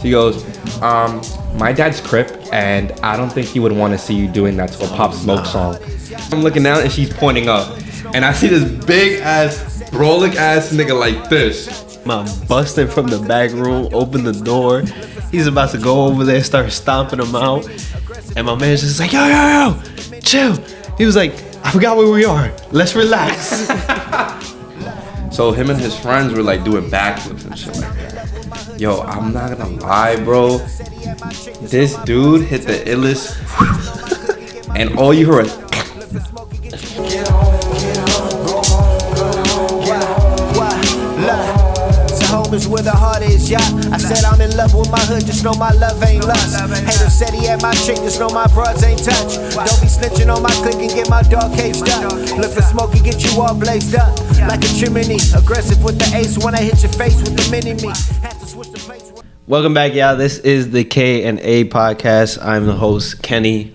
He goes, my dad's Crip, and I don't think he would want to see you doing that to a Pop Smoke song. I'm looking down, and she's pointing up, and I see this big ass, brolic ass nigga like this. I'm busting from the back room, open the door. He's about to go over there, start stomping him out. And my man's just like, yo, chill. He was like, I forgot where we are. Let's relax. So him and his friends were like doing backflips and shit like that. Yo, I'm not gonna lie, bro. This dude hit the illest, and all you heard was is where the heart is, yeah. I said I'm in love with my hood, just know my love ain't lust. Hater said he had my chick, just know my broads ain't touch. Don't be snitching on my clique and get my dog caged up. Look for smoke and get you all blazed up like a chimney. Aggressive with the ace when I hit your face with the mini-me. Have to switch the place. Welcome back, y'all. This is the K&A podcast. I'm the host, Kenny.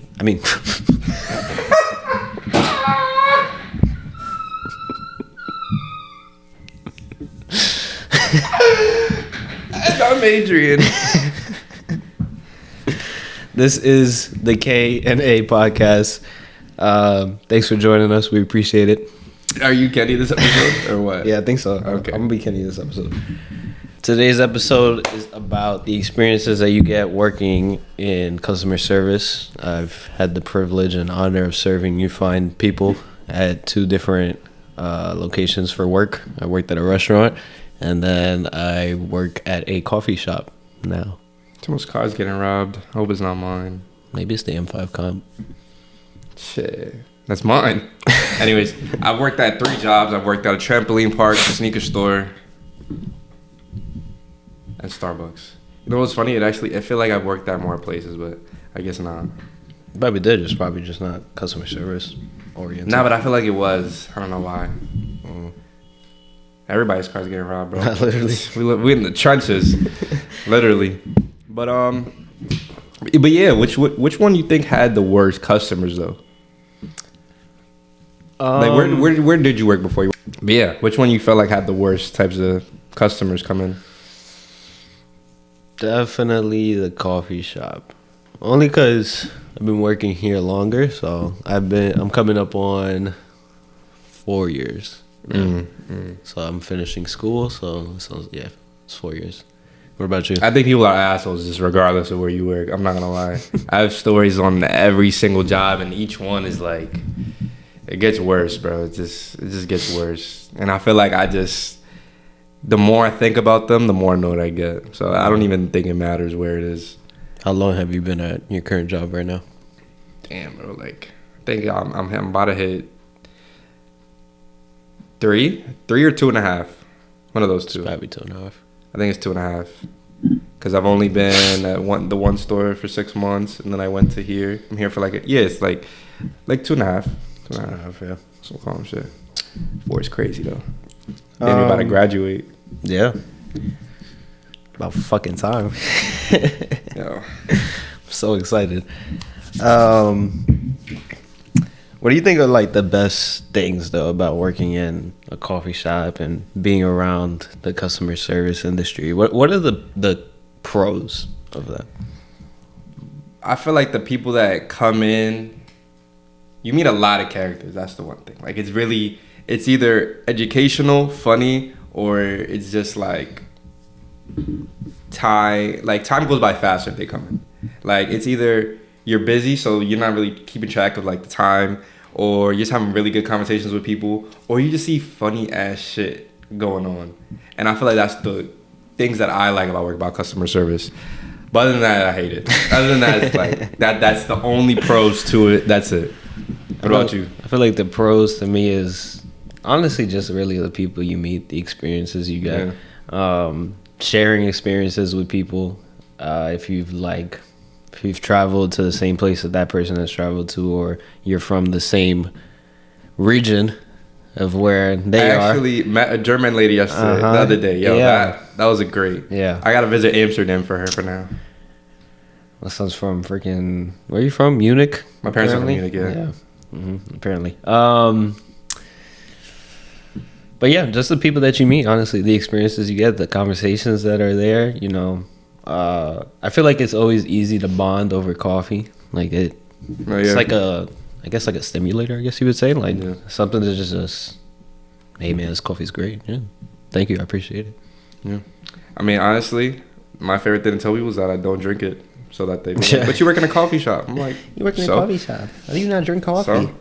I'm Adrian. This is the K&A podcast. Thanks for joining us. We appreciate it. Are you Kenny this episode or what? Yeah, I think so. Okay. I'm gonna be Kenny this episode. Today's episode is about the experiences that you get working in customer service. I've had the privilege and honor of serving you fine people at two different locations for work. I worked at a restaurant, and then I work at a coffee shop now. Someone's car's getting robbed. I hope it's not mine. Maybe it's the M5 comp. Shit, that's mine. Anyways, I've worked at 3 jobs. I've worked at a trampoline park, a sneaker store, and Starbucks. You know what's funny? I feel like I've worked at more places, but I guess not. Probably did. It's probably just not customer service oriented. Nah, but I feel like it was. I don't know why. Everybody's car's getting robbed, bro. Literally. We in the trenches, literally. But yeah. Which one you think had the worst customers though? Like where did you work before you? But yeah, which one you felt like had the worst types of customers come in? Definitely the coffee shop. Only because I've been working here longer, so I'm coming up on 4 years. So I'm finishing school, so yeah, it's 4 years. What about you? I think people are assholes just regardless of where you work. I'm not gonna lie. I have stories on every single job, and each one is like, it gets worse, bro. It just gets worse. And I feel like the more I think about them, the more annoyed I get. So I don't even think it matters where it is. How long have you been at your current job right now? Damn, bro. Like, I think I'm about to hit 3 or 2.5. One of those two. It's probably 2.5. I think it's 2.5. Because I've only been at the one store for 6 months, and then I went to here. I'm here for it's like 2.5. 2.5, yeah. Some calm shit. 4 is crazy though. Then you're about to graduate. Yeah. About fucking time. Yo. I'm so excited. What do you think are like the best things though about working in a coffee shop and being around the customer service industry? What are the pros of that? I feel like the people that come in, you meet a lot of characters. That's the one thing. Like it's either educational, funny, or it's just like time goes by faster if they come in. Like it's either you're busy, so you're not really keeping track of like the time, or you're just having really good conversations with people, or you just see funny ass shit going on. And I feel like that's the things that I like about customer service. But other than that, I hate it. Other than that, it's like that's the only pros to it. That's it. What about you? I feel like the pros to me is honestly just really the people you meet, the experiences you get, sharing experiences with people. If you've traveled to the same place that person has traveled to, or you're from the same region of where they are. I actually met a German lady yesterday, the other day. Yo, that was a great. Yeah. I got to visit Amsterdam for her for now. My son's from freaking, where are you from? Munich? My parents are from Munich, yeah. Apparently. But yeah, just the people that you meet, honestly, the experiences you get, the conversations that are there, I feel like it's always easy to bond over coffee. Like it's like I guess like a stimulator. I guess you would say like something to just, hey man, this coffee's great. Yeah, thank you, I appreciate it. Yeah, I mean honestly, my favorite thing to tell people is that I don't drink it, so that they. Like, but you work in a coffee shop. I'm like, you work in a coffee shop. How do you not drink coffee? So, I'm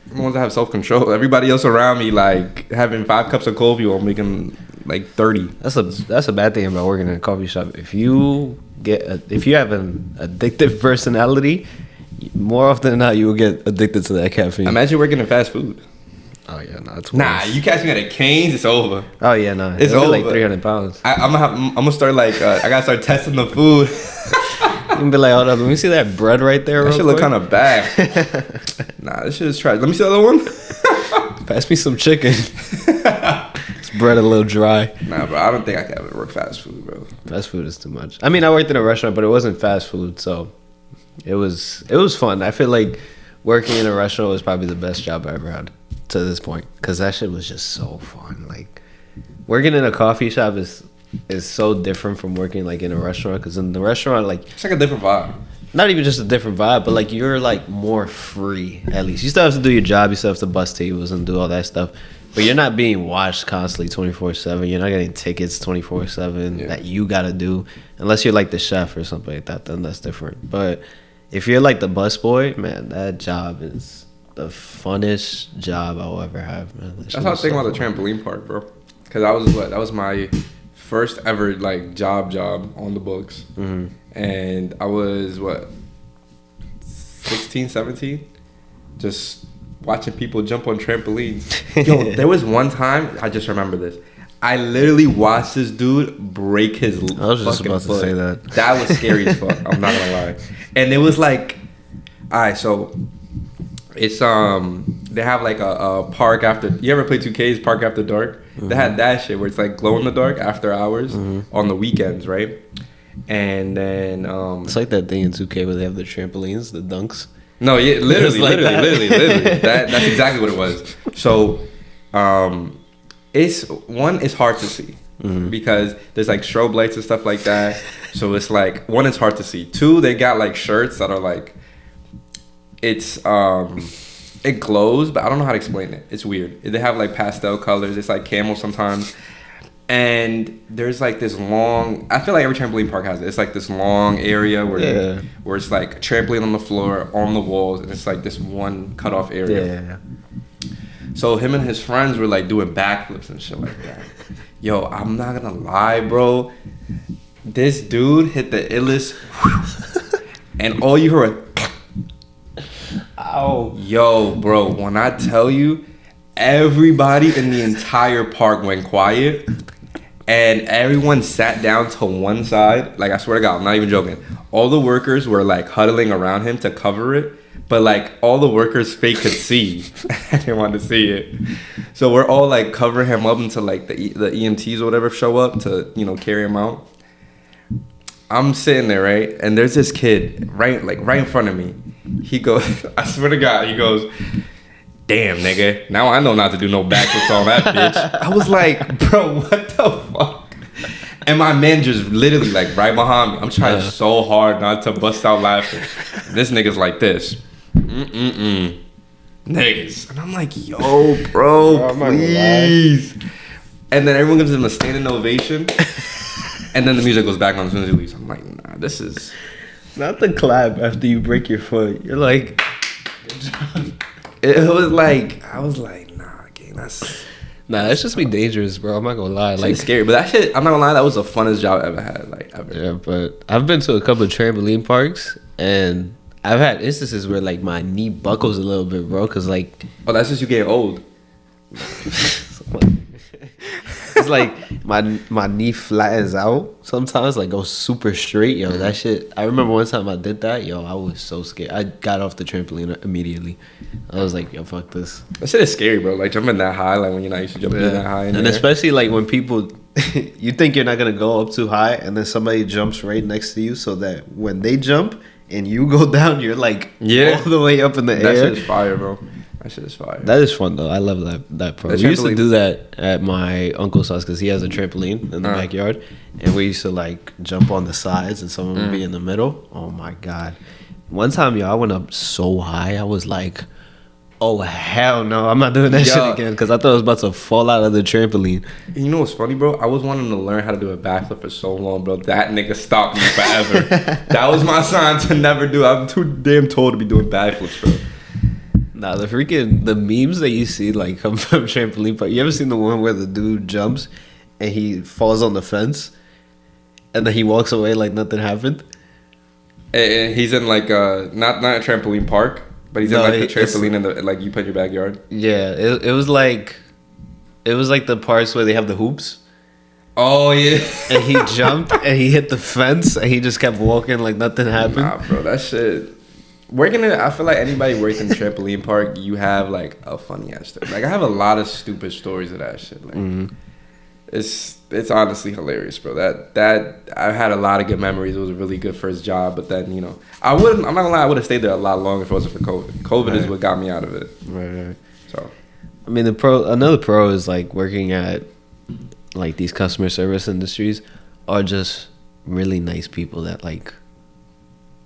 the ones that have self control. Everybody else around me like having 5 cups of coffee while making like 30. That's a bad thing about working in a coffee shop. If you have an addictive personality, more often than not you will get addicted to that caffeine. Imagine working in fast food. Oh yeah, no, it's nah. You catch me at a Cane's, it's over. Oh yeah, no, it's over. Like 300 pounds. I'm gonna start like I gotta start testing the food. You can be like, hold up, let me see that bread right there. That should look kind of bad. Nah, this shit is trash. Let me see the other one. Pass me some chicken. This bread a little dry. Nah, bro, I don't think I can ever work fast food, bro. Fast food is too much. I mean, I worked in a restaurant, but it wasn't fast food, so it was fun. I feel like working in a restaurant was probably the best job I ever had to this point, because that shit was just so fun. Like working in a coffee shop is so different from working like in a restaurant, because in the restaurant, like it's like a different vibe. Not even just a different vibe, but like you're like more free. At least you still have to do your job, you still have to bust tables and do all that stuff, but you're not being watched constantly 24/7. You're not getting tickets 24/7 that you gotta do, unless you're like the chef or something like that. Then that's different. But if you're like the busboy, man, that job is the funnest job I'll ever have, man. That's how I think about the trampoline park, bro. Because that was my first ever like job on the books. And I was 16, 17, just watching people jump on trampolines. Yo, there was one time, I just remember this, I literally watched this dude break his fucking foot. I was just about to say that. That was scary as fuck, I'm not gonna lie. And it was like, alright, so it's they have like a park after, you ever play 2K's Park After Dark? They had that shit where it's like glow in the dark after hours on the weekends, right? And then it's like that thing in 2K where they have the trampolines, the dunks. No, yeah, literally. That's exactly what it was. So it's hard to see because there's like strobe lights and stuff like that. So it's like, one, it's hard to see. 2, they got like shirts that are like, it's it glows, but I don't know how to explain it. It's weird. They have like pastel colors. It's like camel sometimes. And there's like this long, I feel like every trampoline park has it. It's like this long area where it's like a trampoline on the floor, on the walls, and it's like this one cut off area. So him and his friends were like doing backflips and shit like that. Yo, I'm not gonna lie, bro. This dude hit the illest, and all you heard, ow. Yo, bro, when I tell you, everybody in the entire park went quiet. And everyone sat down to one side. Like, I swear to God, I'm not even joking. All the workers were, like, huddling around him to cover it. But, like, all the workers fake could see. I didn't want to see it. So we're all, like, covering him up until, like, the EMTs or whatever show up to, you know, carry him out. I'm sitting there, right? And there's this kid right in front of me. He goes, I swear to God, he goes, damn, nigga, now I know not to do no backflips on that bitch. I was like, bro, what the fuck? And my man just literally like right behind me. I'm trying so hard not to bust out laughing. This nigga's like this. Niggas. And I'm like, yo, bro, please. And then everyone gives him a standing ovation. And then the music goes back on as soon as he leaves. I'm like, nah, this is... Not the clap after you break your foot. You're like, good job. It was like, I was like, nah, gang, that's... Nah, that's just be dangerous, bro. I'm not gonna lie. Like, scary. But that shit, I'm not gonna lie, that was the funnest job I ever had, like, ever. Yeah, but I've been to a couple of trampoline parks, and I've had instances where, like, my knee buckles a little bit, bro, because, like... Oh, that's just you getting old. It's like my knee flattens out sometimes, like goes super straight. Yo, that shit. I remember one time I did that. Yo, I was so scared. I got off the trampoline immediately. I was like, yo, fuck this. That shit is scary, bro. Like jumping that high, like when you're not used to jumping that high. And especially like when people, you think you're not gonna go up too high, and then somebody jumps right next to you, so that when they jump and you go down, you're like all the way up in the air. That shit is fire, bro. That shit is fire. That is fun though. I love that part. The We used to trampoline- do that at my uncle's house because he has a trampoline in the backyard, and we used to like jump on the sides, and someone would be in the middle. Oh my god! One time, yo, I went up so high, I was like, "Oh hell no, I'm not doing that shit again," because I thought I was about to fall out of the trampoline. You know what's funny, bro? I was wanting to learn how to do a backflip for so long, bro. That nigga stopped me forever. That was my sign to never do. I'm too damn tall to be doing backflips, bro. Nah, the memes that you see like come from trampoline park. You ever seen the one where the dude jumps and he falls on the fence, and then he walks away like nothing happened? And he's in like not a trampoline park, but he's in like the trampoline in the like you put in your backyard. Yeah, it was like the parts where they have the hoops. Oh yeah. And he jumped and he hit the fence and he just kept walking like nothing happened. Nah, bro, that shit. Working in, I feel like anybody working in the trampoline park, you have like a funny ass story. Like I have a lot of stupid stories of that shit. Like it's honestly hilarious, bro. That I had a lot of good memories. It was a really good first job, but then I'm not gonna lie, I would have stayed there a lot longer if it wasn't for COVID. COVID is what got me out of it. Right. So, I mean, another pro is like working at like these customer service industries are just really nice people that like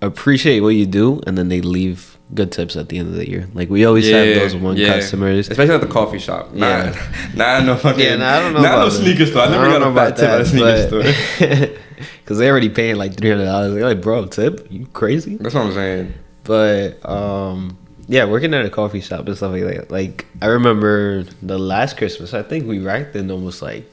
appreciate what you do, and then they leave good tips at the end of the year. Like we always have those customers, especially at the coffee shop. Nah, no fucking. Yeah, I don't know. Not no sneaker store. I never got a bad tip at a sneaker store. Because they already paying like $300. Like, bro, tip? You crazy? That's what I'm saying. But yeah, working at a coffee shop and stuff like that. Like I remember the last Christmas, I think we racked in almost like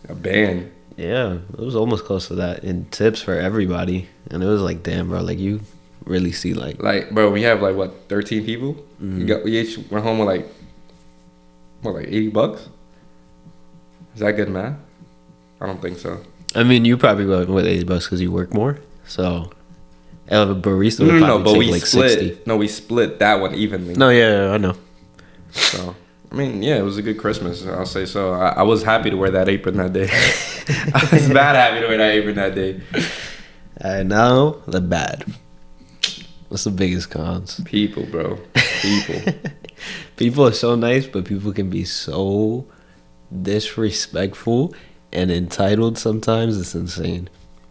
a band. Yeah, it was almost close to that in tips for everybody, and it was like, damn, bro, like you really see like bro, we have like what 13 people. We each went home with like $80. Is that good math? I don't think so. I mean, you probably went with $80 because you work more. So, a barista would probably but take we like split. 60. No, we split that one evenly. No, yeah, I know. So, I mean, yeah, it was a good Christmas. I'll say so. I was happy to wear that apron that day. I was bad happy to wear that apron that day. And now the bad. What's the biggest cons? People, bro. People. People are so nice, but people can be so disrespectful and entitled sometimes. It's insane.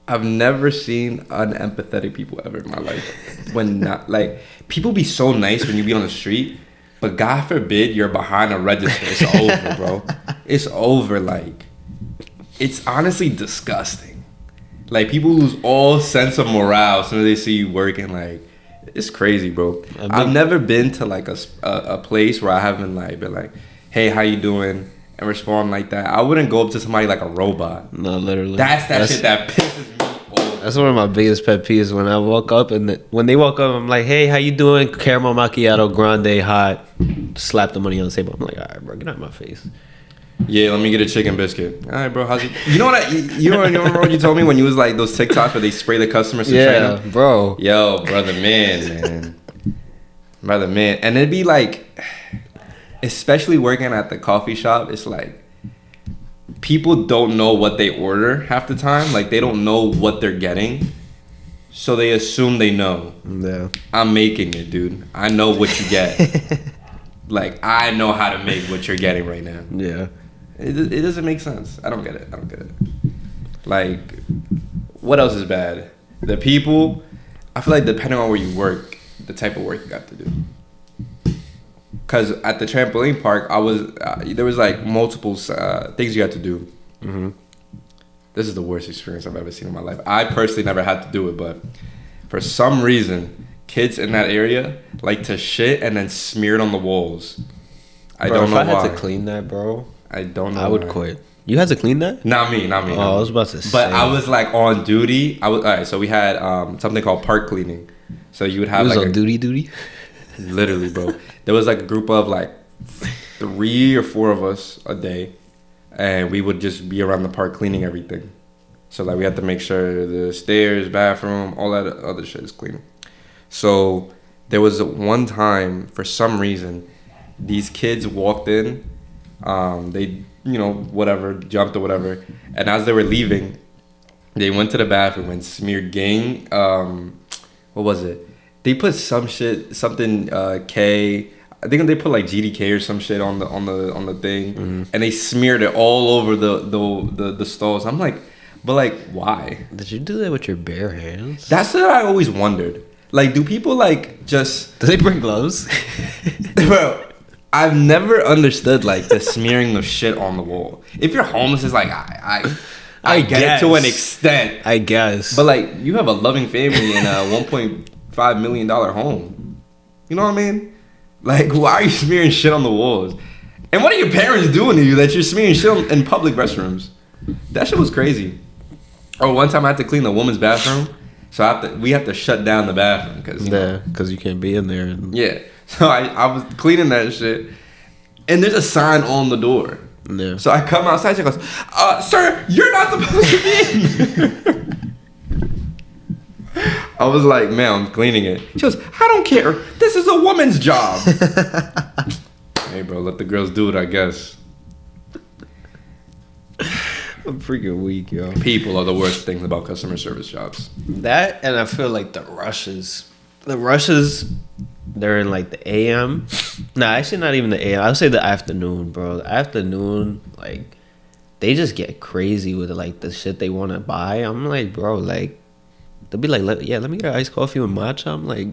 I've never seen unempathetic people ever in my life. When not like people be so nice when you be on the street, but God forbid you're behind a register. It's over, bro. It's over. Like, it's honestly disgusting. Like people lose all sense of morale as soon as they see you working. Like, it's crazy, bro. I've never been to like a place where I haven't like been like, hey, how you doing? And respond like that. I wouldn't go up to somebody like a robot. No, literally. That's shit that pisses me off. That's one of my biggest pet peeves when I walk up and when they walk up, I'm like, hey, how you doing? Caramel macchiato, grande, hot. Slap the money on the table. I'm like, all right, bro, get out of my face. Yeah, let me get a chicken biscuit. All right, bro, how's it? You know what? You remember what you told me when you was like those TikToks where they spray the customers to train them? Bro. Yo, brother, man. And it'd be like, especially working at the coffee shop, it's like people don't know what they order half the time. Like they don't know what they're getting, so they assume they know. Yeah, I'm making it, dude. I know what you get. Like I know how to make what you're getting right now. Yeah, it doesn't make sense. I don't get it. Like, what else is bad? The people. I feel like depending on where you work, the type of work you got to do. Cause at the trampoline park, there was like multiple things you had to do. Mm-hmm. This is the worst experience I've ever seen in my life. I personally never had to do it, but for some reason, kids in that area like to shit and then smear it on the walls. I don't know why. If I had to clean that, bro, I don't know. I would quit. You had to clean that? Not me. Oh, I was about to say. But I was like on duty. All right. So we had something called park cleaning. So you would have like on duty. Literally, bro. There was like a group of like 3 or 4 of us a day, and we would just be around the park cleaning everything. So like we had to make sure the stairs, bathroom, all that other shit is clean. So there was one time, for some reason, these kids walked in. They, whatever, jumped or whatever, and as they were leaving, they went to the bathroom and smeared gang. What was it? They put something K. I think they put like GDK or some shit on the thing, and they smeared it all over the stalls. I'm like, but like, why? Did you do that with your bare hands? That's what I always wondered. Like, do people like just? Do they bring gloves? Bro, I've never understood like the smearing of shit on the wall. If you're homeless, it's like I get guess. it to an extent, I guess. but like you have a loving family in a $1.5 million home. You know what I mean? Like, why are you smearing shit on the walls? And what are your parents doing to you that you're smearing shit in public restrooms? That shit was crazy. Oh, one time I had to clean the woman's bathroom, so we have to shut down the bathroom because you can't be in there. Yeah, so I was cleaning that shit, and there's a sign on the door. Yeah. So I come outside. She goes, "Sir, you're not supposed to be in here." I was like, "Man, I'm cleaning it." She goes, "I don't care. This is a woman's job." Hey, bro, let the girls do it, I guess. I'm freaking weak, yo. People are the worst things about customer service jobs. That, and I feel like the rushes. They're in like the AM. Nah, actually not even the AM. I would say the afternoon, bro. The afternoon, like, they just get crazy with like the shit they want to buy. I'm like, bro, like, they'll be like, let me get an iced coffee with matcha. I'm like,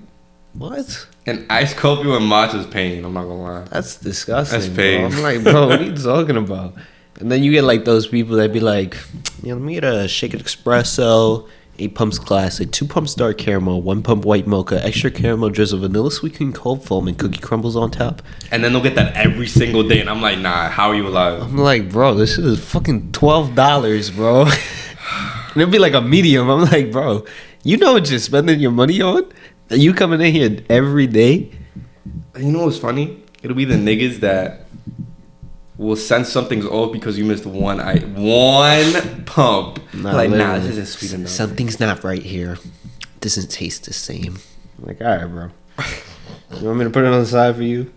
what? An iced coffee with matcha is pain. I'm not gonna lie. That's disgusting. That's pain. Bro. I'm like, bro, what are you talking about? And then you get like those people that be like, let me get a shaken espresso, 8 pumps classic, 2 pumps dark caramel, 1 pump white mocha, extra caramel drizzle, vanilla sweet cream cold foam, and cookie crumbles on top. And then they'll get that every single day, and I'm like, nah, how are you alive? I'm like, bro, this shit is fucking $12, bro. And it'll be like a medium. I'm like, bro, you know what you're spending your money on? Are you coming in here every day? You know what's funny? It'll be the niggas that will send something's off because you missed one pump. Nah, like, literally. this isn't sweet enough. Something's not right here. Doesn't taste the same. I'm like, all right, bro. You want me to put it on the side for you?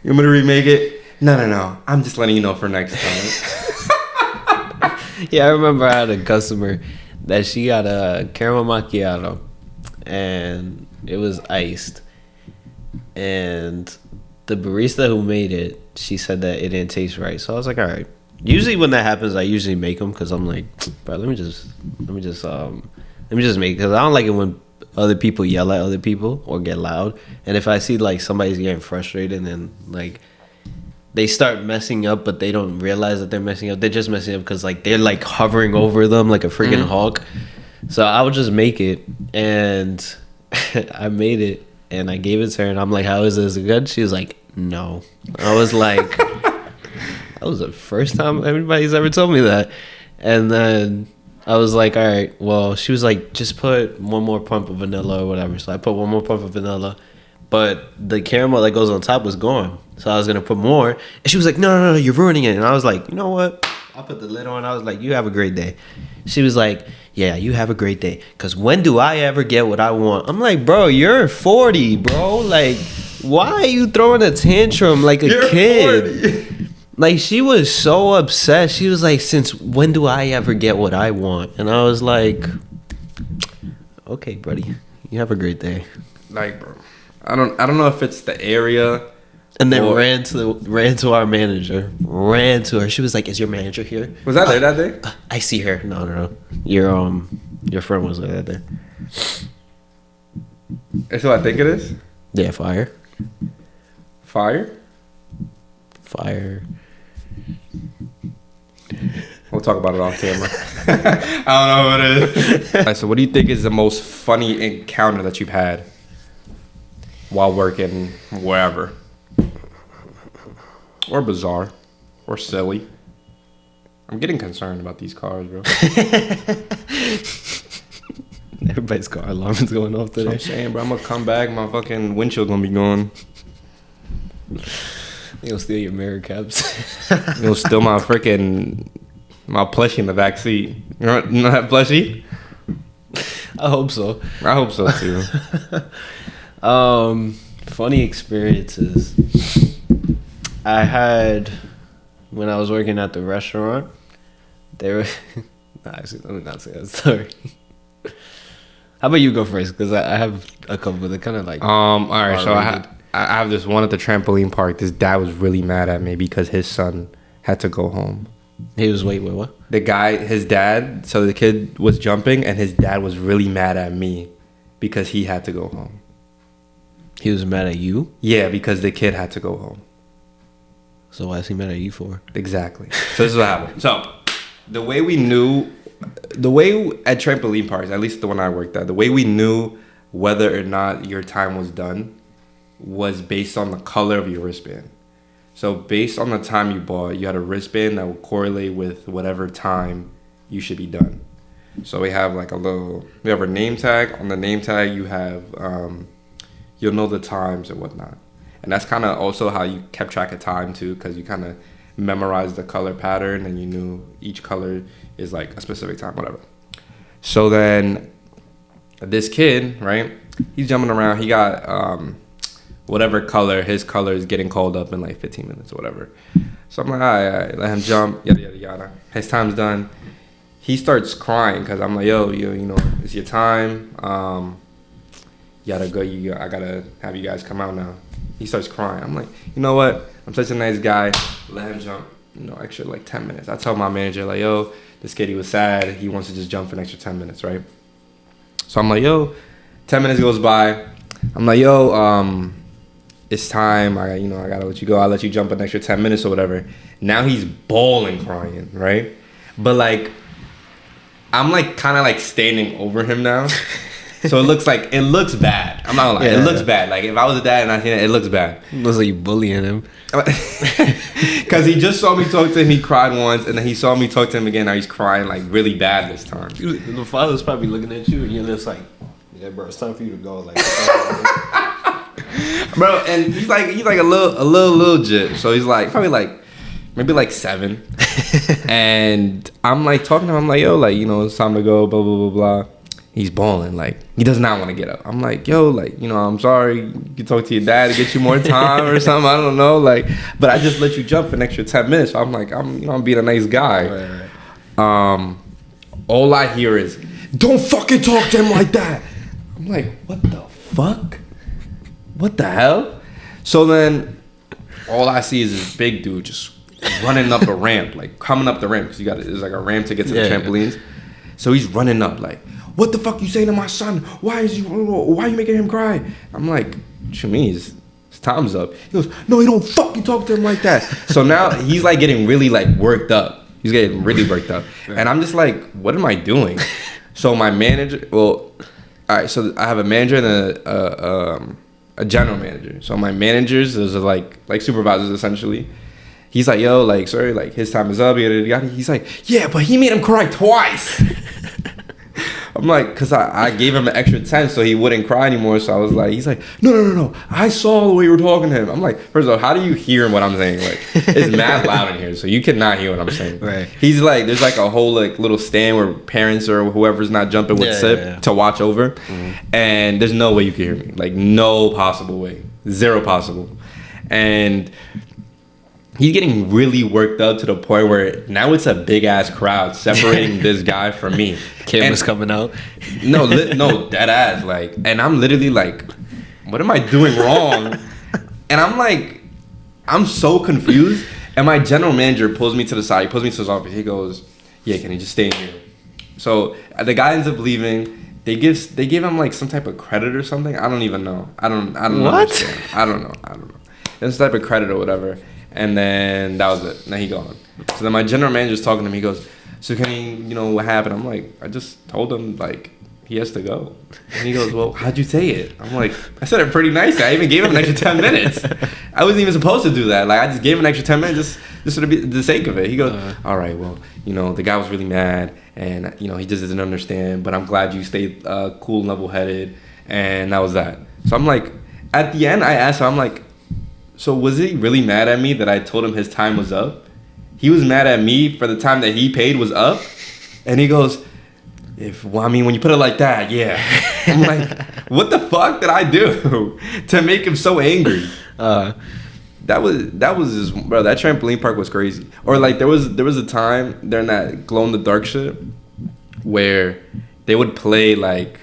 You want me to remake it? No. I'm just letting you know for next time. Yeah, I remember I had a customer that she got a caramel macchiato and it was iced. And the barista who made it, she said that it didn't taste right. So I was like, all right. Usually when that happens, I usually make them because I'm like, bro, let me just make it, because I don't like it when other people yell at other people or get loud. And if I see like somebody's getting frustrated and then like they start messing up, but they don't realize that they're messing up. They're just messing up because like they're like hovering over them like a freaking hawk. So I would just make it, and I made it, and I gave it to her, and I'm like, "How is this good?" She was like, "No." I was like, "That was the first time anybody's ever told me that." And then I was like, "All right." Well, she was like, "Just put 1 more pump of vanilla or whatever." So I put 1 more pump of vanilla. But the caramel that goes on top was gone. So I was going to put more. And she was like, no, you're ruining it. And I was like, you know what? I put the lid on. I was like, you have a great day. She was like, yeah, you have a great day. Because when do I ever get what I want? I'm like, bro, you're 40, bro. Like, why are you throwing a tantrum like a kid? 40. Like, she was so upset. She was like, since when do I ever get what I want? And I was like, okay, buddy. You have a great day. Like, bro. I don't know if it's the area. And then ran to our manager. Ran to her. She was like, "Is your manager here?" Was that there that day? I see her. No. Your friend was there that day. That's what I think it is. Yeah, fire. We'll talk about it off camera. I don't know what it is. Alright, so what do you think is the most funny encounter that you've had while working wherever? Or bizarre. Or silly. I'm getting concerned about these cars, bro. Everybody's car alarm is going off today. I'm saying, bro, I'm gonna come back, my fucking windshield gonna be gone. You'll steal your mirror caps. You'll steal my plushie in the back seat. You know that plushie? I hope so. I hope so too. Funny experiences I had when I was working at the restaurant. They were actually, let me not say that story. How about you go first? Because I have a couple that kind of like. All right. So I I have this one at the trampoline park. This dad was really mad at me because his son had to go home. He was wait, what? The guy, his dad, so the kid was jumping, and his dad was really mad at me because he had to go home. He was mad at you? Yeah, because the kid had to go home. So why is he mad at you for? Exactly. So this is what happened. So the way at trampoline parks, at least the one I worked at, the way we knew whether or not your time was done was based on the color of your wristband. So based on the time you bought, you had a wristband that would correlate with whatever time you should be done. So we have like we have a name tag. On the name tag, you have, you'll know the times and whatnot. And that's kind of also how you kept track of time too, because you kind of memorized the color pattern and you knew each color is like a specific time, whatever. So then this kid, right, he's jumping around. He got whatever color, his color is getting called up in like 15 minutes or whatever. So I'm like, all right, let him jump, yada, yada, yada. His time's done. He starts crying because I'm like, yo, you know, it's your time. You gotta go. I gotta have you guys come out now. He starts crying. I'm like, you know what? I'm such a nice guy. Let him jump, you know, extra like 10 minutes. I tell my manager, like, yo, this kid, he was sad. He wants to just jump for an extra 10 minutes, right? So I'm like, yo, 10 minutes goes by. I'm like, yo, it's time. I gotta let you go. I'll let you jump an extra 10 minutes or whatever. Now he's bawling, crying, right? But like, I'm like kind of like standing over him now. So it looks bad. I'm not gonna lie. Yeah. It looks bad. Like if I was a dad and I seen it looks bad. It looks like you bullying him. Because he just saw me talk to him. He cried once, and then he saw me talk to him again. Now he's crying like really bad this time. The father's probably looking at you, and you're just like, "Yeah, bro, it's time for you to go." Like, bro, and he's like a little jit. So he's like probably like maybe like 7, and I'm like talking to him. I'm like, yo, like, you know, it's time to go. Blah blah blah blah. He's bawling, like, he does not want to get up. I'm like, yo, like, you know, I'm sorry. You can talk to your dad to get you more time or something. I don't know. Like, but I just let you jump for an extra 10 minutes. So I'm like, I'm being a nice guy. Right. All I hear is, don't fucking talk to him like that. I'm like, what the fuck? What the hell? So then all I see is this big dude just running up a ramp, like coming up the ramp. Because there's like a ramp to get to the trampolines. So he's running up like, what the fuck you saying to my son? Why you making him cry? I'm like, what you mean? His time's up. He goes, no, you don't fucking talk to him like that. So now he's like getting really like worked up. He's getting really worked up. And I'm just like, what am I doing? So my manager, all right, so I have a manager and a general manager. So my managers, those are like supervisors essentially. He's like, yo, like, sorry, like his time is up. He's like, yeah, but he made him cry twice. I'm like, because I gave him an extra 10 so he wouldn't cry anymore. So I was like, he's like, no. I saw the way you were talking to him. I'm like, first of all, how do you hear what I'm saying? Like, it's mad loud in here, so you cannot hear what I'm saying. Right. He's like, there's like a whole like little stand where parents or whoever's not jumping would sit to watch over. Mm-hmm. And there's no way you can hear me. Like, no possible way. Zero possible. And he's getting really worked up to the point where now it's a big ass crowd separating this guy from me. Camera's coming out. No, dead ass. Like, and I'm literally like, what am I doing wrong? And I'm like, I'm so confused. And my general manager pulls me to the side. He pulls me to his office. He goes, yeah, can you just stay in here? So the guy ends up leaving. They give him like some type of credit or something. I don't even know. I don't know. What? I don't know. It's some type of credit or whatever. And then that was it. Now he gone. So then my general manager's talking to him. He goes, so can you know what happened? I'm like, I just told him like he has to go. And he goes, well, how'd you say it? I'm like, I said it pretty nicely. I even gave him an extra 10 minutes. I wasn't even supposed to do that. Like, I just gave him an extra 10 minutes just for the sake of it. He goes, all right, well, you know, the guy was really mad and, you know, he just didn't understand. But I'm glad you stayed cool and level-headed. And that was that. So I'm like, at the end, I asked him, I'm like, so was he really mad at me that I told him his time was up? He was mad at me for the time that he paid was up? And he goes, when you put it like that, yeah. I'm like, what the fuck did I do to make him so angry? That was just, bro, that trampoline park was crazy. Or like there was a time during that glow in the dark shit where they would play like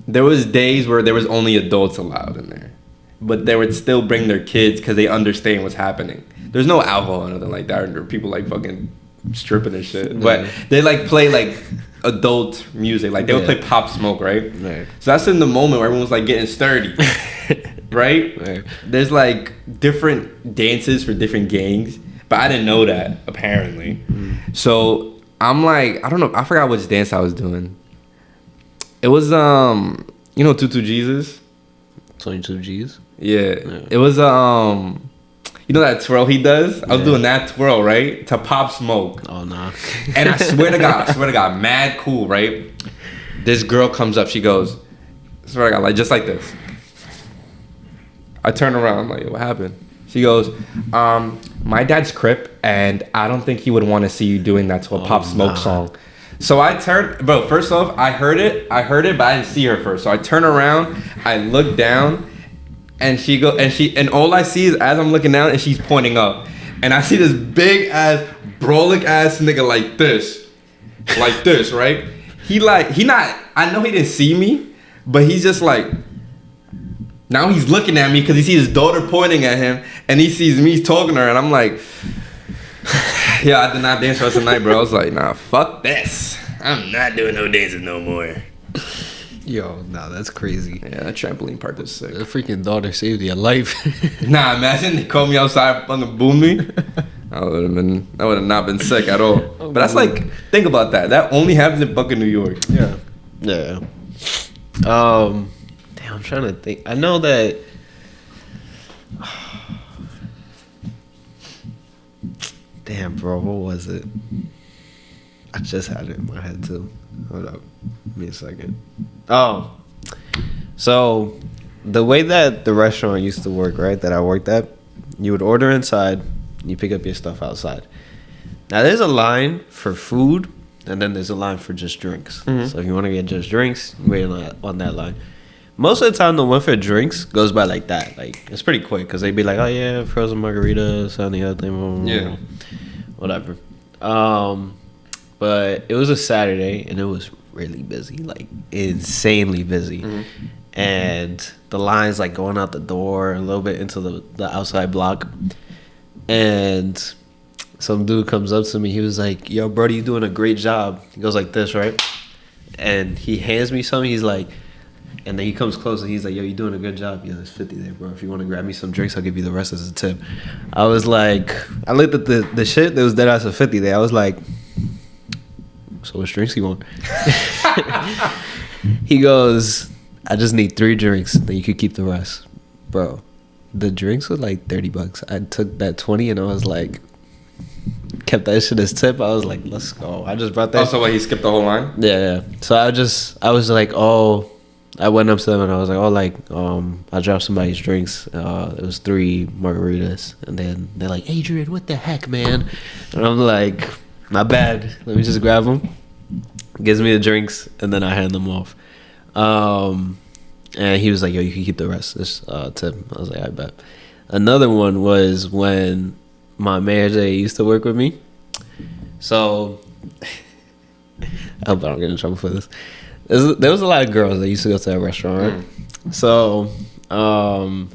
there was days where there was only adults allowed in there, but they would still bring their kids because they understand what's happening. There's no alcohol or nothing like that, or people like fucking stripping and shit. But they like play like adult music, like they would play Pop Smoke, right? So that's in the moment where everyone's like getting sturdy, right? There's like different dances for different gangs, but I didn't know that apparently. So I'm like, I don't know, I forgot which dance I was doing. It was you know 22 Jesus? 22 G's? Yeah. It was you know that twirl he does? I was doing that twirl, right? To Pop Smoke. Oh, no. And I swear to God, mad cool, right? This girl comes up, she goes, I swear to God, like just like this. I turn around, I'm like, what happened? She goes, my dad's Crip, and I don't think he would want to see you doing that to a Pop Smoke song. So I turned, bro, first off, I heard it, but I didn't see her first. So I turn around, I look down, and and all I see is as I'm looking down and she's pointing up. And I see this big ass, brolic ass nigga like this, right? I know he didn't see me, but he's just like, now he's looking at me because he sees his daughter pointing at him and he sees me talking to her and I'm like, yeah, I did not dance the rest of the night, bro. I was like, nah, fuck this. I'm not doing no dancing no more. Yo, nah, that's crazy. Yeah, that trampoline park is sick. The freaking daughter saved your life. Nah, imagine they called me outside, fucking boom me. That would have not been sick at all. But that's like, think about that. That only happens in fucking New York. Yeah. Damn, I'm trying to think. I know that. Damn, bro, what was it? I just had it in my head too. Hold up, give me a second. Oh, so the way that the restaurant used to work, right? That I worked at, you would order inside, you pick up your stuff outside. Now there's a line for food, and then there's a line for just drinks. Mm-hmm. So if you want to get just drinks, you wait on that line. Most of the time, the one for drinks goes by like that. Like, it's pretty quick because they'd be like, oh, yeah, frozen margaritas, and the other thing. Yeah. Whatever. But it was a Saturday, and it was really busy, like, insanely busy. Mm-hmm. And the line's, like, going out the door a little bit into the outside block. And some dude comes up to me. He was like, yo, brody, you doing a great job. He goes like this, right? And he hands me something. He's like... And then he comes close and he's like, yo, you doing a good job. Yo, there's 50 there, bro. If you want to grab me some drinks, I'll give you the rest as a tip. I was like, I looked at the shit. There was dead ass of 50 there. I was like, so which drinks you want? He goes, I just need 3 drinks. Then you could keep the rest. Bro, the drinks were like $30. I took that 20 and I was like, kept that shit as tip. I was like, let's go. I just brought that. Also, he skipped the whole line? Yeah. So I was like, oh. I went up to them and I was like, oh, like, I dropped somebody's drinks. It was 3 margaritas. And then they're like, Adrian, what the heck, man? And I'm like, not bad. Let me just grab them. Gives me the drinks and then I hand them off. And he was like, yo, you can keep the rest. This tip. I was like, I bet. Another one was when my manager used to work with me. So, I hope I don't get in trouble for this. There was a lot of girls that used to go to that restaurant, right? So, one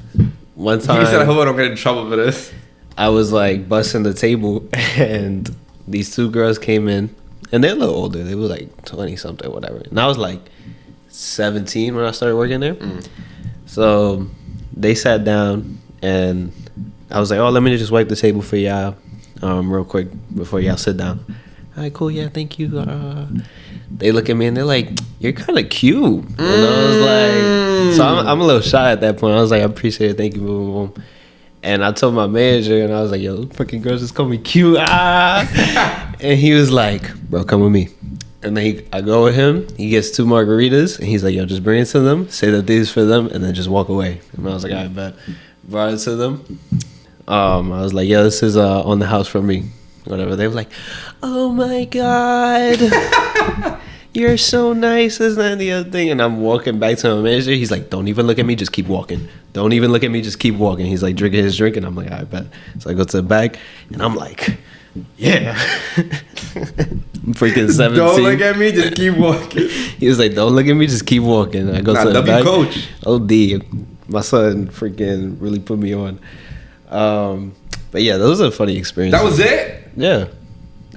time... You said, I hope I don't get in trouble for this. I was, like, busting the table, and these 2 girls came in, and they're a little older. They were, like, 20-something, whatever. And I was, like, 17 when I started working there. So, they sat down, and I was like, oh, let me just wipe the table for y'all real quick before y'all sit down. All right, cool, yeah, thank you. They look at me and they're like, you're kind of cute. And I was like, so I'm a little shy at that point. I was like, I appreciate it, thank you, boom, boom, boom. And I told my manager and I was like, yo, fucking girls just call me cute. And he was like, bro, come with me. And then I go with him, he gets 2 margaritas and he's like, yo, just bring it to them, say that these for them, and then just walk away. And I was like, all right, bet. Brought it to them. I was like, yeah, this is on the house from me. Whatever. They were like, oh my God, you're so nice, this and the other thing. And I'm walking back to my manager. He's like, don't even look at me, just keep walking. Don't even look at me, just keep walking. He's like, drinking his drink. And I'm like, all right, bet. So I go to the back and I'm like, Yeah. Freaking 17. Don't look at me, just keep walking. He was like, don't look at me, just keep walking. I go to the back. coach. OD. My son freaking really put me on. But yeah, those are funny experiences. That was it? Yeah.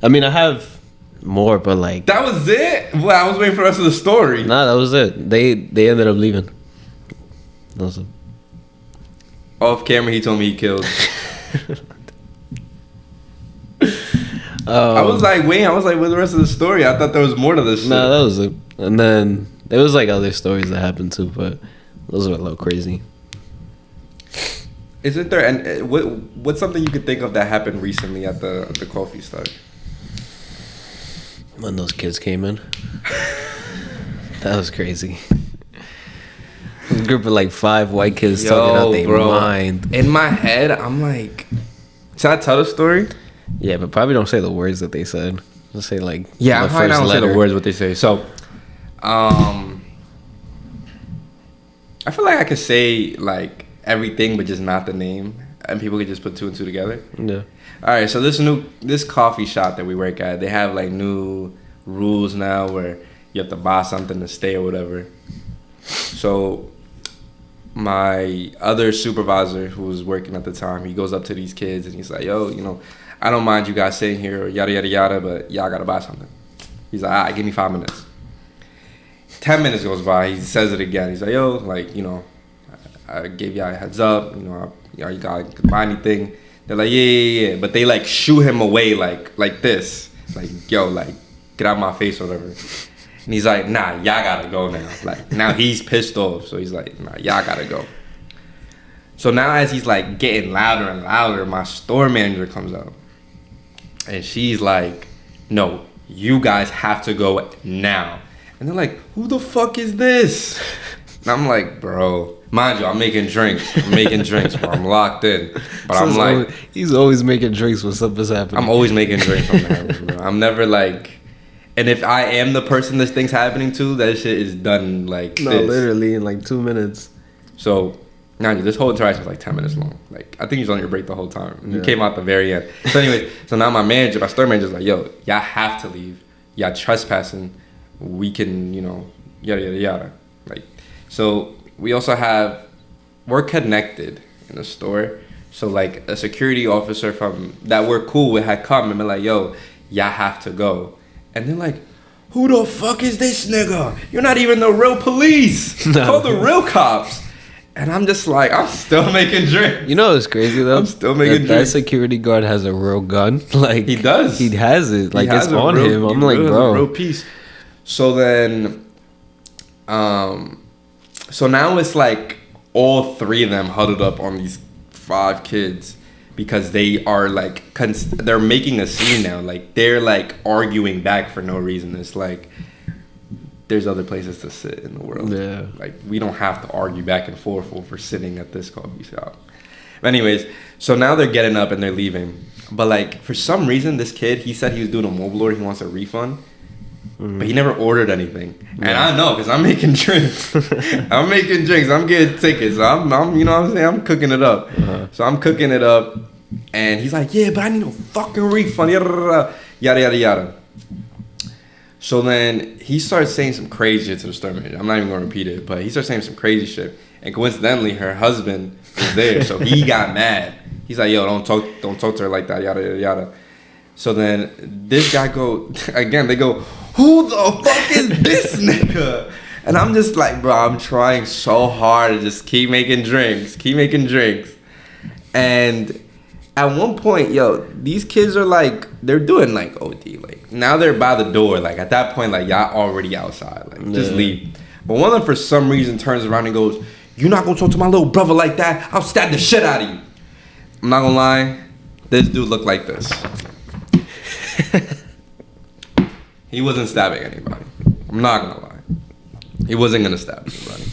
I mean, I have more, but like... That was it? Well, I was waiting for the rest of the story. Nah, that was it. They ended up leaving. That was it. Off camera, he told me he killed. I was like, wait, where's the rest of the story? I thought there was more to this shit. Nah, that was it. And then there was like other stories that happened too, but those were a little crazy. Isn't there, and what's something you could think of that happened recently at the coffee start? When those kids came in. That was crazy. A group of like 5 white kids talking out their mind. In my head, I'm like, should I tell the story? Yeah, but probably don't say the words that they said. Just say like I'm probably not gonna say the words what they say. So, I feel like I could say like everything, but just not the name, and people could just put 2 and 2 together. Yeah. All right, so this coffee shop that we work at, they have like new rules now where you have to buy something to stay or whatever. So my other supervisor who was working at the time, he goes up to these kids and he's like, yo, I don't mind you guys sitting here, yada, yada, yada, but y'all got to buy something. He's like, all right, give me 5 minutes. 10 minutes goes by. He says it again. He's like, yo, like, I gave y'all a heads up. You got to buy anything. They're like, yeah. But they, like, shoo him away like this. Like, yo, like, get out of my face or whatever. And he's like, nah, y'all got to go now. Like, now he's pissed off. So he's like, nah, y'all got to go. So now as he's, like, getting louder and louder, my store manager comes out. And she's like, no, you guys have to go now. And they're like, who the fuck is this? And I'm like, bro, mind you, I'm making drinks. Bro. I'm locked in. But I'm like... He's always making drinks when something's happening. I'm always making drinks from the bro. I'm never like... And if I am the person this thing's happening to, that shit is done like this. Literally in like 2 minutes. So... Now, this whole interaction was like 10 minutes long. Like, I think he was on your break the whole time. You came out the very end. So anyways, so now my store manager's like, yo, y'all have to leave. Y'all trespassing. We can, yada, yada, yada. Like, so we also we're connected in the store. So like a security officer that we're cool with had come and been like, yo, y'all have to go. And they're like, who the fuck is this nigga? You're not even the real police. No. Call the real cops. And I'm just like, I'm still making drinks. You know what's crazy though? I'm still making drinks. That security guard has a real gun. Like he does. He has it. Like it's on him. I'm like, bro. A real piece. So then, so now it's like all 3 of them huddled up on these 5 kids because they are like, they're making a scene now. Like they're like arguing back for no reason. It's like, there's other places to sit in the world. Yeah. Like, we don't have to argue back and forth over sitting at this coffee shop. But anyways, so now they're getting up and they're leaving. But, like, for some reason, this kid, he said he was doing a mobile order. He wants a refund. But he never ordered anything. Yeah. And I know, because I'm making drinks. I'm getting tickets. So I'm you know what I'm saying? I'm cooking it up. Uh-huh. So I'm cooking it up. And he's like, yeah, but I need a fucking refund. Yada, yada, yada. So then he starts saying some crazy shit to the store manager. I'm not even going to repeat it, but he starts saying some crazy shit. And coincidentally, her husband is there, so he got mad. He's like, yo, don't talk to her like that, yada, yada, yada. So then this guy they go, who the fuck is this nigga? And I'm just like, bro, I'm trying so hard to just keep making drinks. And at one point, yo, these kids are like, they're doing like OD. Like, now they're by the door. Like, at that point, like, y'all already outside. Like, just leave. But one of them, for some reason, turns around and goes, you're not gonna talk to my little brother like that? I'll stab the shit out of you. I'm not gonna lie. This dude looked like this. He wasn't stabbing anybody. I'm not gonna lie. He wasn't gonna stab anybody.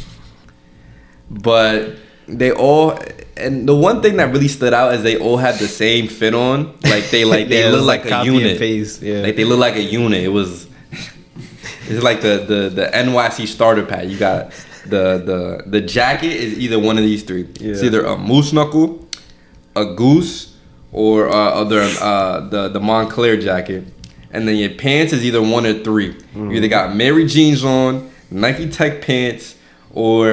But they all... And the one thing that really stood out is they all had the same fit on. Like they look like a unit. Yeah. Like they look like a unit. It's like the NYC starter pack. You got the jacket is either one of these 3. Yeah. It's either a moose knuckle, a goose, or the Montclair jacket, and then your pants is either 1 or 3. You either got Mary jeans on, Nike Tech pants, or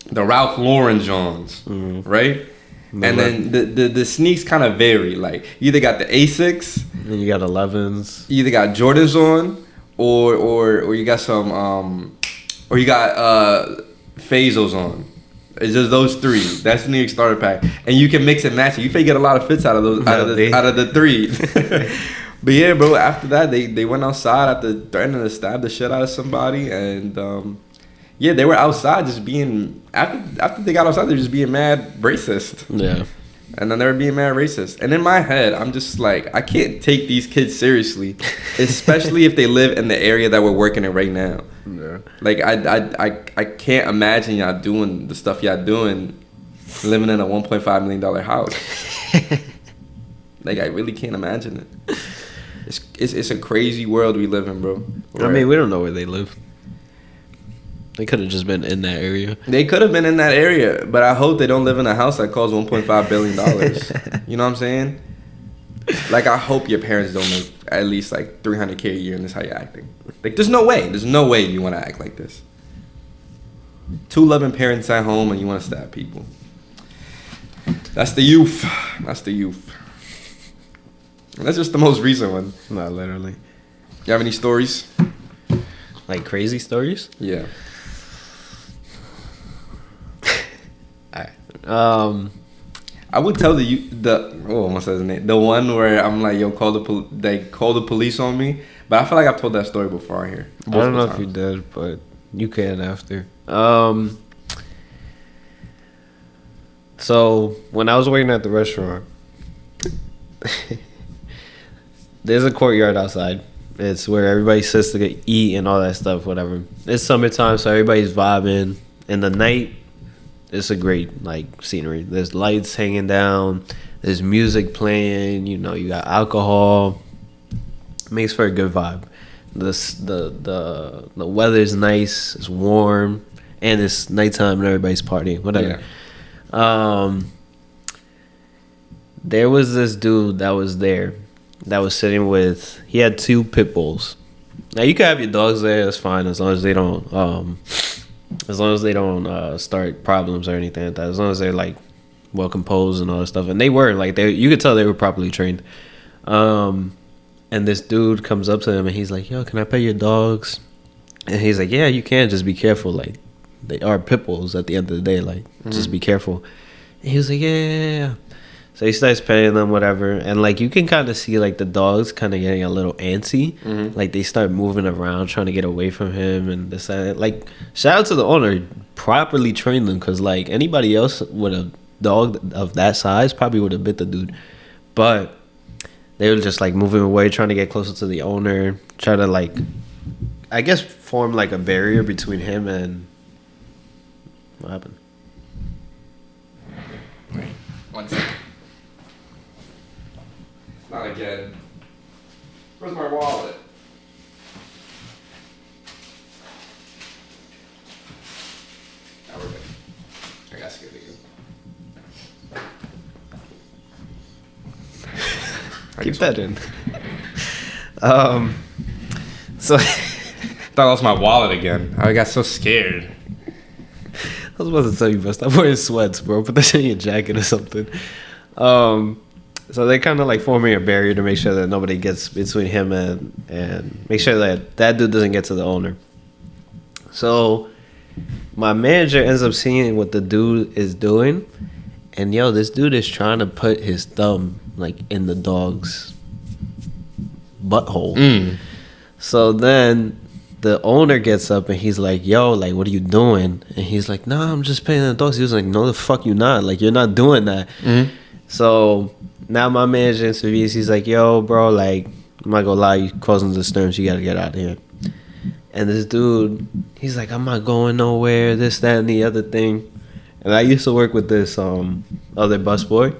the Ralph Lauren Johns, right? And then the sneaks kind of vary. Like you either got the Asics, and you got 11s. You either got Jordans on, or you got some or you got Fazos on. It's just those 3. That's the New York starter pack, and you can mix and match it. You may get a lot of fits out of those out of the 3. But yeah, bro. After that, they went outside after threatening to stab the shit out of somebody, and yeah, they were outside just being after they got outside, they were just being mad racist. Yeah. And then they were being mad racist. And in my head, I'm just like, I can't take these kids seriously, especially if they live in the area that we're working in right now. Yeah. Like I can't imagine y'all doing the stuff y'all doing, living in a $1.5 million house. Like I really can't imagine it. It's a crazy world we live in, bro. I mean, we don't know where they live. They could have just been in that area. They could have been in that area, but I hope they don't live in a house that costs $1.5 billion. You know what I'm saying? Like, I hope your parents don't make at least like $300K a year and this is how you're acting. Like, there's no way you want to act like this. 2 loving parents at home and you want to stab people. That's the youth. That's just the most recent one. Not literally. You have any stories? Like crazy stories? Yeah. I would tell what's his name? The one where I'm like, yo, they call the police on me. But I feel like I've told that story before here. I don't know if you did, but you can after. So when I was waiting at the restaurant, there's a courtyard outside. It's where everybody sits to eat and all that stuff, whatever. It's summertime, so everybody's vibing. In the night, it's a great like scenery. There's lights hanging down. There's music playing. You know, you got alcohol. Makes for a good vibe. The weather's nice. It's warm, and it's nighttime and everybody's partying. Whatever. Yeah. There was this dude that was there. That was sitting with. He had 2 pit bulls. Now you can have your dogs there. That's fine as long as they don't. Start problems or anything like that. As long as they're like well composed and all that stuff. And they were like you could tell they were properly trained. And this dude comes up to him and he's like, "Yo, can I pet your dogs?" And he's like, "Yeah, you can. Just be careful. Like they are pit bulls at the end of the day. Like just be careful." And he was like, "Yeah." So he starts petting them, whatever, and like you can kind of see like the dogs kind of getting a little antsy, like they start moving around trying to get away from him and this and like shout out to the owner, properly trained them because like anybody else with a dog of that size probably would have bit the dude, but they were just like moving away, trying to get closer to the owner, try to like I guess form like a barrier between him and what happened. Wait, 1 second. Not again. Where's my wallet? Now we're good. I gotta skip it again. Keep that in. So I thought I lost my wallet again. I got so scared. I was about to tell you, bro, stop wearing sweats, bro. Put that shit in your jacket or something. So they kind of like forming a barrier to make sure that nobody gets between him and make sure that dude doesn't get to the owner. So my manager ends up seeing what the dude is doing, and yo, this dude is trying to put his thumb like in the dog's butthole. So then the owner gets up and he's like, "Yo, like, what are you doing?" And he's like, "Nah, I'm just petting the dogs." He was like, "No, the fuck you not. Like, you're not doing that." So now my manager interviews. He's like, "Yo, bro, like, I'm not gonna lie, you causing disturbance. You gotta get out of here." And this dude, he's like, "I'm not going nowhere. This, that, and the other thing." And I used to work with this other busboy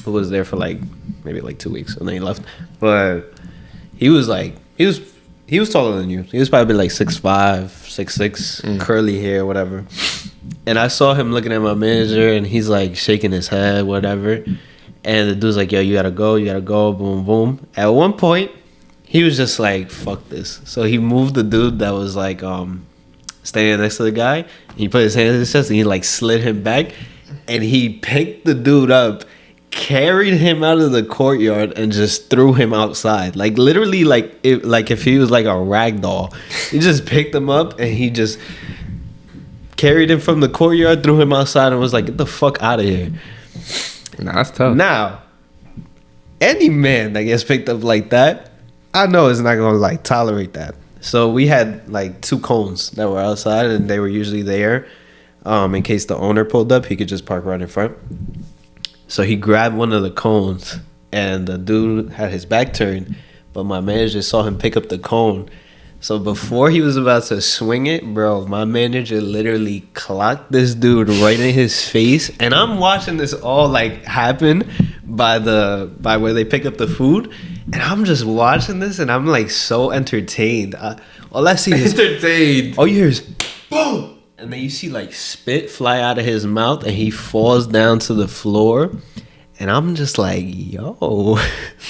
who was there for like maybe like 2 weeks, and then he left. But he was like, he was taller than you. He was probably like 6'5", 6'6", curly hair, whatever. And I saw him looking at my manager, and he's like shaking his head, whatever. And the dude's like, yo, you gotta go, boom, boom. At one point, he was just like, fuck this. So he moved the dude that was like standing next to the guy. And he put his hand in his chest and he like slid him back. And he picked the dude up, carried him out of the courtyard, and just threw him outside. Like literally, like if he was like a rag doll. He just picked him up and he just carried him from the courtyard, threw him outside, and was like, get the fuck out of here. Nah, that's tough. Now, any man that gets picked up like that, I know is not gonna like tolerate that. So we had like 2 cones that were outside, and they were usually there in case the owner pulled up. He could just park right in front. So he grabbed one of the cones, and the dude had his back turned, but my manager saw him pick up the cone. So before he was about to swing it, bro, my manager literally clocked this dude right in his face. And I'm watching this all like happen by where they pick up the food. And I'm just watching this and I'm like so entertained. All I see is entertained. All you hear is boom. And then you see like spit fly out of his mouth and he falls down to the floor. And I'm just like, yo,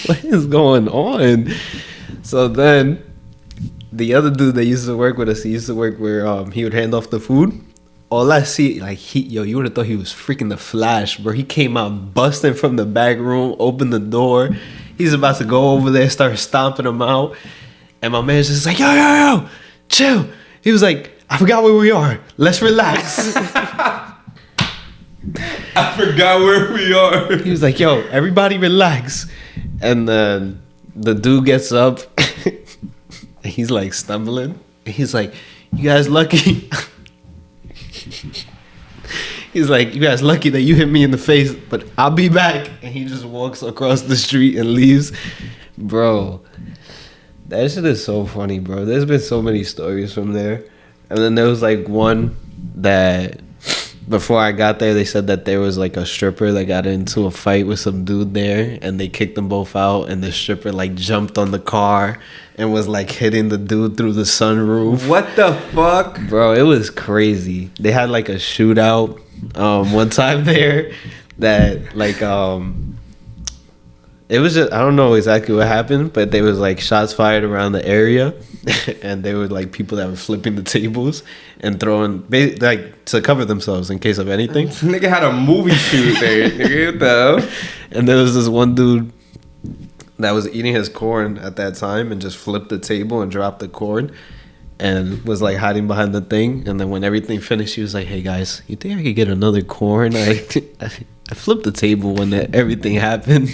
what is going on? So then the other dude that used to work with us, he used to work where he would hand off the food. All I see, like, you would have thought he was freaking the Flash, bro. He came out busting from the back room, opened the door. He's about to go over there, start stomping him out. And my man's just like, yo, chill. He was like, I forgot where we are. Let's relax. I forgot where we are. He was like, yo, everybody relax. And then the dude gets up. He's like stumbling. He's like, you guys lucky. He's like, you guys lucky that you hit me in the face, but I'll be back. And he just walks across the street and leaves. Bro, that shit is so funny, bro. There's been so many stories from there. And then there was like one that before I got there, they said that there was like a stripper that got into a fight with some dude there, and they kicked them both out, and the stripper like jumped on the car and was like hitting the dude through the sunroof. What the fuck? Bro, it was crazy. They had like a shootout one time there that like it was just, I don't know exactly what happened, but there was like shots fired around the area and there were like people that were flipping the tables and throwing like to cover themselves in case of anything. Nigga had a movie shoot there. Nigga, what the hell? And there was this one dude that was eating his corn at that time and just flipped the table and dropped the corn and was like hiding behind the thing. And then when everything finished, he was like, hey guys, you think I could get another corn? I flipped the table when everything happened.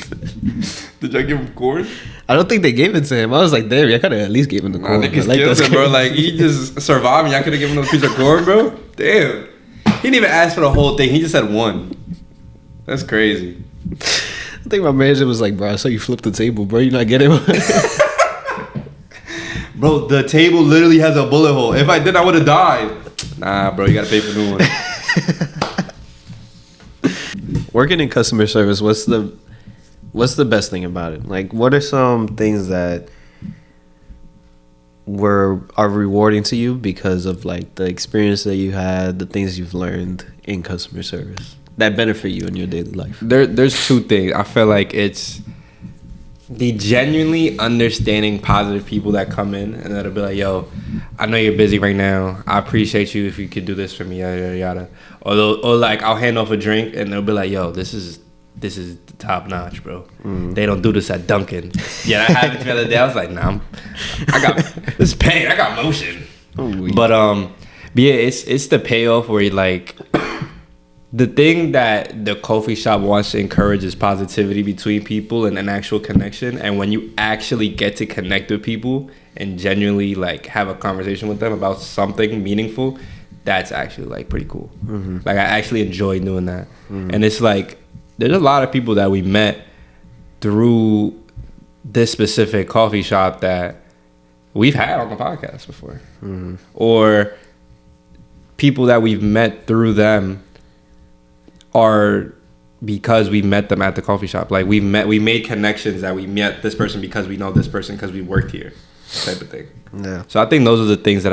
Did y'all give him corn? I don't think they gave it to him. I was like, damn, I could have at least gave him the corn. Nah, niggas killed him, bro. Like, he just survived and y'all could have given him a piece of corn, bro? Damn. He didn't even ask for the whole thing. He just had one. That's crazy. I think my manager was like, bro, I saw you flip the table, bro. You not getting one? Bro, the table literally has a bullet hole. If I did, I would have died. Nah, bro, you gotta pay for a new one. Working in customer service, what's the best thing about it? Like, what are some things that are rewarding to you because of like the experience that you had, the things you've learned in customer service that benefit you in your daily life? There's 2 things. I feel like it's the genuinely understanding positive people that come in and that'll be like, yo, I know you're busy right now. I appreciate you if you could do this for me, yada, yada, yada. Or like, I'll hand off a drink and they'll be like, yo, this is top notch, bro. They don't do this at Dunkin'. Yeah, I had it the other day. I was like, nah, I got this pain. I got motion. But yeah, it's the payoff where you like the thing that the coffee shop wants to encourage is positivity between people and an actual connection. And when you actually get to connect with people and genuinely like have a conversation with them about something meaningful, that's actually like pretty cool. Like I actually enjoy doing that. And it's like there's a lot of people that we met through this specific coffee shop that we've had on the podcast before, or people that we've met through them are because we met them at the coffee shop. Like we made connections that we met this person because we know this person because we worked here, type of thing. Yeah. So I think those are the things that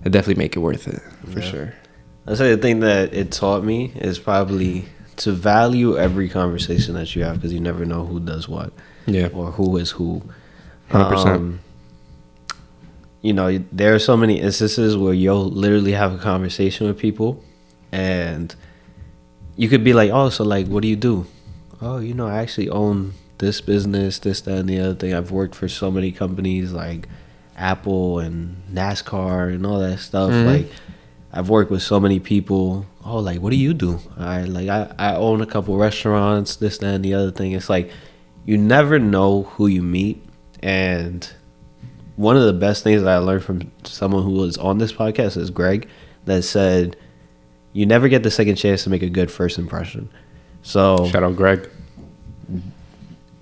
definitely make it worth it for sure. I'd say the thing that it taught me is probably to value every conversation that you have, because you never know who does what. Yeah. Or who is who. 100%. You know, there are so many instances where you'll literally have a conversation with people, and you could be like, oh, so like, what do you do? Oh, you know, I actually own this business, this, that, and the other thing. I've worked for so many companies like Apple and NASCAR and all that stuff. Like, I've worked with so many people. Oh, like, what do you do? I own a couple restaurants, this, that, and the other thing. It's like, you never know who you meet. And one of the best things that I learned from someone who was on this podcast is Greg, that said, you never get the second chance to make a good first impression. So Shout out Greg.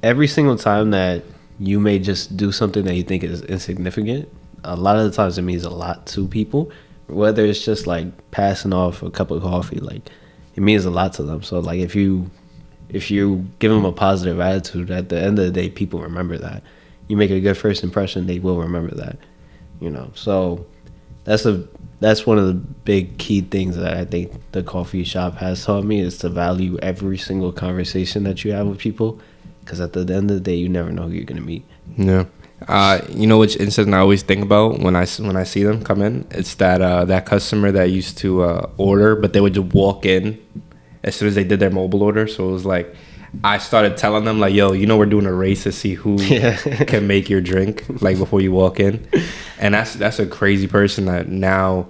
Every single time that you may just do something that you think is insignificant, a lot of the times it means a lot to people. Whether it's just like passing off a cup of coffee, like, it means a lot to them. So like, if you give them a positive attitude, at the end of the day, people remember that. You make a good first impression, they will remember that. You know, so that's one of the big key things that I think the coffee shop has taught me, is to value every single conversation that you have with people, because at the end of the day, you never know who you're gonna meet. Yeah. You know which incident I always think about when I see them come in? It's that customer that used to order, but they would just walk in as soon as they did their mobile order. So it was like, I started telling them like, yo, you know, we're doing a race to see who can make your drink, like, before you walk in. And that's a crazy person that now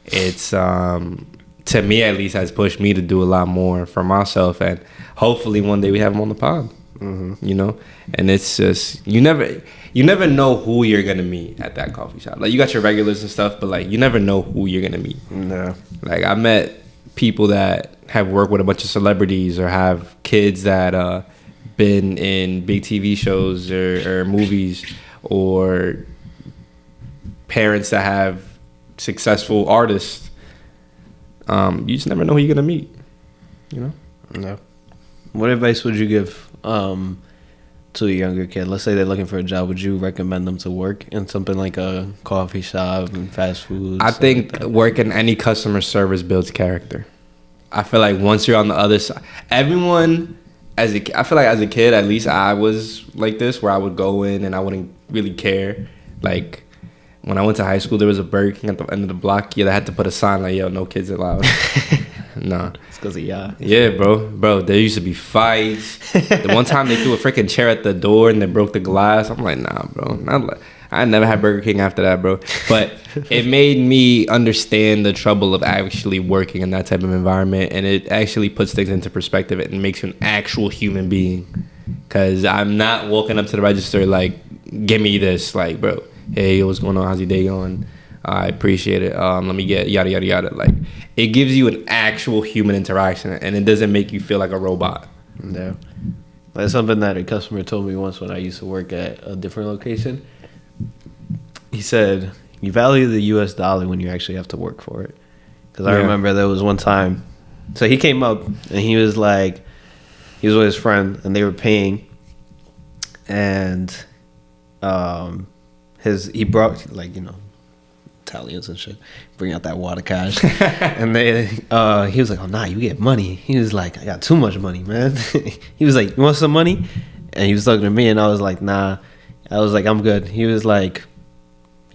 it's to me at least has pushed me to do a lot more for myself, and hopefully one day we have him on the pod. You know, and it's just, you never know who you're gonna meet at that coffee shop. Like, you got your regulars and stuff, but like, you never know who you're gonna meet. No. Like, I met people that have worked with a bunch of celebrities, or have kids that been in big TV shows or movies, or parents that have successful artists. You just never know who you're gonna meet, you know. No. What advice would you give to a younger kid? Let's say they're looking for a job. Would you recommend them to work in something like a coffee shop and fast food? I think working any customer service builds character. I feel like once you're on the other side, everyone, I feel like as a kid, at least I was like this, where I would go in and I wouldn't really care. Like, when I went to high school, there was a Burger King at the end of the block. Yeah, they had to put a sign like, yo, no kids allowed. Nah. It's because of y'all. Yeah, bro. There used to be fights. The one time they threw a freaking chair at the door and they broke the glass. I'm like, nah, bro. I never had Burger King after that, bro. But it made me understand the trouble of actually working in that type of environment, and it actually puts things into perspective and makes you an actual human being. Because I'm not walking up to the register like, give me this. Like, bro, hey, what's going on? How's your day going? I appreciate it. Let me get yada, yada, yada. Like, it gives you an actual human interaction, and it doesn't make you feel like a robot. Yeah. That's something that a customer told me once when I used to work at a different location. He said, you value the US dollar when you actually have to work for it. Because I remember there was one time, so he came up and he was like, he was with his friend and they were paying, and he brought, like, you know, Italians and shit, bring out that water cash. And he was like, oh nah, you get money. He was like, I got too much money, man. He was like, you want some money? And he was talking to me and I was like, nah. I was like, I'm good. He was like,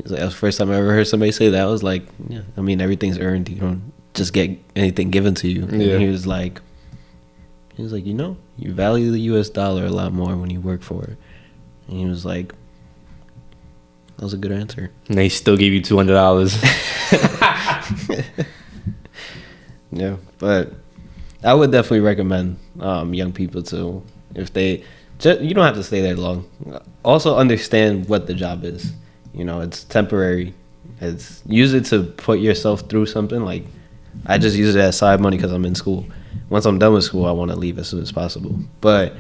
that was the first time I ever heard somebody say that. I was like, yeah, I mean, everything's earned. You don't just get anything given to you. Yeah. And he was like, you know, you value the US dollar a lot more when you work for it. And he was like, that was a good answer. And they still give you $200. Yeah, but I would definitely recommend young people to, if they, you don't have to stay there long. Also understand what the job is. You know, it's temporary. It's use it to put yourself through something. Like, I just use it as side money because I'm in school. Once I'm done with school, I want to leave as soon as possible. But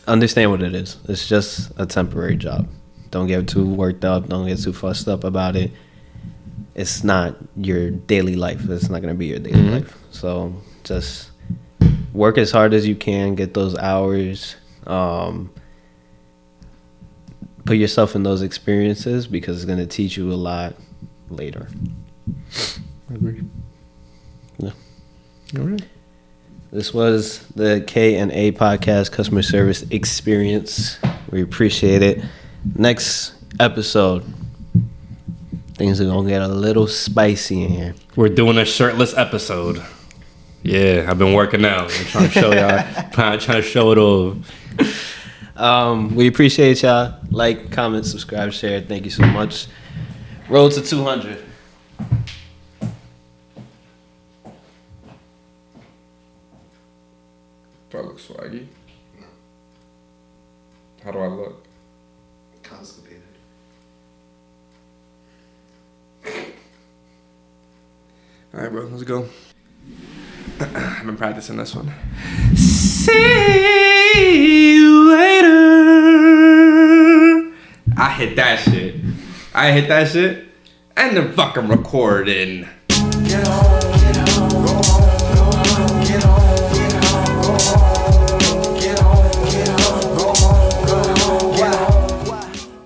understand what it is. It's just a temporary job. Don't get too worked up. Don't get too fussed up about it. It's not your daily life. It's not going to be your daily life. So just work as hard as you can. Get those hours. Put yourself in those experiences because it's going to teach you a lot later. I agree. Yeah. All right. This was the K&A Podcast Customer Service Experience. We appreciate it. Next episode, things are going to get a little spicy in here. We're doing a shirtless episode. Yeah, I've been working out. I'm trying to show y'all. trying to show it all. We appreciate y'all. Like, comment, subscribe, share. Thank you so much. Road to 200. Do I look swaggy? How do I look? Constipated. All right, bro, let's go. I've been practicing this one. See you later. I hit that shit. And the fucking recording. Get on